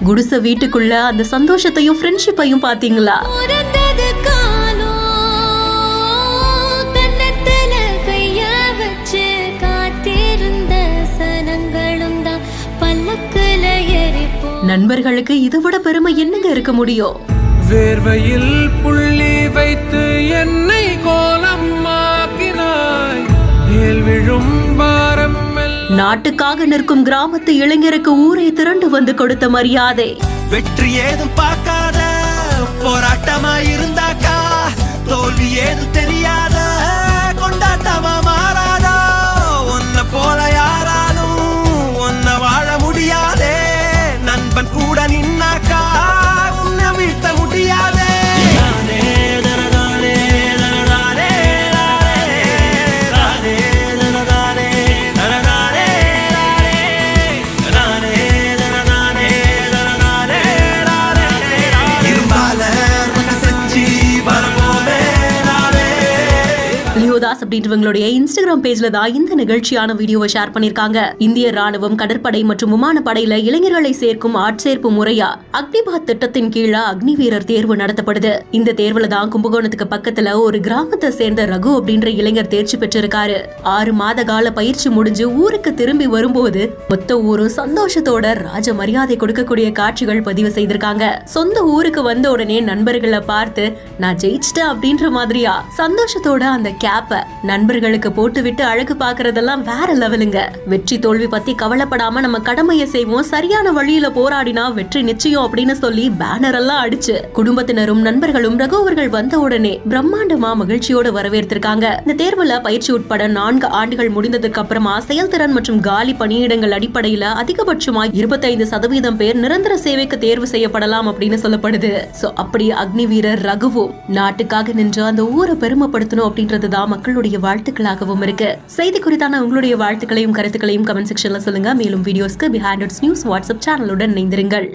குடிசை வீட்டுக்குள்ள அந்த சந்தோஷத்தையும் ஃப்ரெண்ட்ஷிப்பையும் பாத்தீங்களா? நண்பர்களுக்கு இதை விட பெருமை என்னங்க இருக்க முடியும்? வேர்வையில் புள்ளி வைத்து என்னை கோலமாக்கினாய். விழும் பாரம் நாட்டுக்காக நிற்கும் கிராமத்து இளைஞருக்கு ஊரே திரண்டு வந்து கொடுத்த மரியாதை. வெற்றி ஏதும் பார்க்காத போராட்டமா இருந்தாக்கா தோல்வி ஏதும் தெரியாத கொண்டாட்டமா மாறாதா. உன்னை போல யாராலும் உன்னை வாழ முடியாதே. நண்பன் கூட நின்னாக்கா உன்னை வீழ்த்த முடியாதே. அப்படின்றவங்களுடைய இன்ஸ்டாகிராம் பேஜ்ல தான் இந்த நிகழ்ச்சியான வீடியோவை ஷேர் பண்ணிருக்காங்க. இந்திய ராணுவம், கடற்படை மற்றும் விமானப்படையில இளைஞர்களை சேர்க்கும் ஆட்சேர்ப்பு முறையா அக்னிபாத் திட்டத்தின் கீழே அக்னி வீரர் தேர்வு நடத்தப்படுது. இந்த தேர்வுல தான் கும்பகோணத்துக்கு பக்கத்துல ஒரு கிராமத்தை சேர்ந்த ரகு அப்படின்ற இளைஞர் தேர்ச்சி பெற்றிருக்காரு. 6 மாத கால பயிற்சி முடிஞ்சு ஊருக்கு திரும்பி வரும்போது மொத்த ஊரும் சந்தோஷத்தோட ராஜ மரியாதை கொடுக்கக்கூடிய காட்சிகள் பதிவு செய்திருக்காங்க. சொந்த ஊருக்கு வந்த உடனே நண்பர்களை பார்த்து நான் ஜெயிச்சிட்டேன் அப்படின்ற மாதிரியா சந்தோஷத்தோட அந்த கேப்ப நண்பர்களுக்கு போட்டு விட்டு அழகு பாக்குறதெல்லாம் வேற லெவலுங்க. வெற்றி தோல்வி பத்தி கவலைப்படாம நம்ம கடமையை செய்வோம், சரியான வழியில போராடினா வெற்றி நிச்சயம் அப்படின்னு சொல்லி பேனர் எல்லாம் அடிச்சு குடும்பத்தினரும் நண்பர்களும் ரகுவர்கள் வந்த உடனே பிரம்மாண்டமா மகிழ்ச்சியோட வரவேற்றிருக்காங்க. இந்த தேர்வுல பயிற்சி உட்பட 4 ஆண்டுகள் முடிந்ததுக்கு அப்புறமா செயல்திறன் மற்றும் காலி பணியிடங்கள் அடிப்படையில அதிகபட்சமா 25% பேர் நிரந்தர சேவைக்கு தேர்வு செய்யப்படலாம் அப்படின்னு சொல்லப்படுது. சோ அப்படி அக்னி வீரர் ரகுவும் நாட்டுக்காக நின்று அந்த ஊரை பெருமைப்படுத்தணும் அப்படின்றதுதான் மக்களுடைய வாழ்த்துக்களாகவும் இருக்கு. செய்தி குறித்தான உங்களுடைய வாழ்த்துக்களையும் கருத்துக்களையும் கமெண்ட் செக்ஷன்ல சொல்லுங்க. மேலும் வீடியோஸ்க்கு பிஹைண்ட் இட்ஸ் நியூஸ் வாட்ஸ்அப் சேனலுடன் இணைந்திருங்கள்.